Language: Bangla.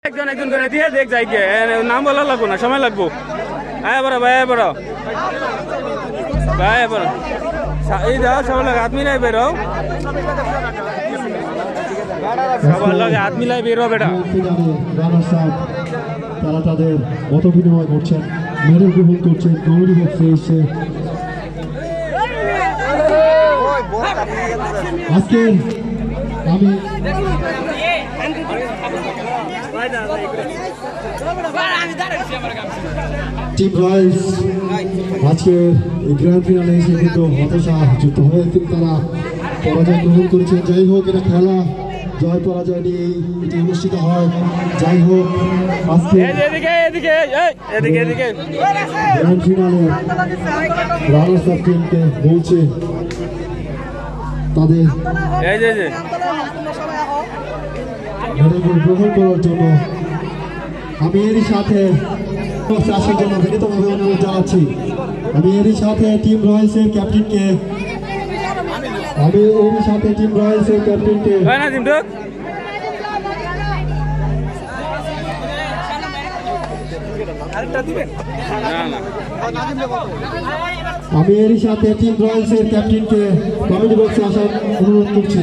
একজন একজন করে দিয়ে দেখ যাই কে নাম বলা লাগবো না, সময় লাগবো। আয় বড় ভাই, বড় ভাই, বড় এই দাও সবার লাগে হাত মিলাই বেরো, সবার লাগে হাত মিলাই বেরো বেটা। তারা তাদের মত বিনিময় করছেন, মেডেল গ্রহণ করছেন, কমেডি বক্সে এসে আজকে আমি টিম রয়্যালস আজকে গ্র্যান্ড ফিনালে এসে কিন্তু হতাশা যুক্ত হয়ে তারা পরাজয় গ্রহণ করেছেন। যাই হোক, এটা খেলা, জয় পরাজয় নিয়ে এটি অনুষ্ঠিত হয়। যাই হোক, আজকে গ্র্যান্ড ফিনালে রানার্স আপ টিমকে বলছে তাদের মেডেলগুলো গ্রহণ করার জন্য। আমি এরই সাথে আসার জন্য বিনীতভাবে অনুরোধ জানাচ্ছি। আমি এরই সাথে টিম রয়্যালসের ক্যাপ্টেনকে কমেডি বক্সে আসার অনুরোধ করছি।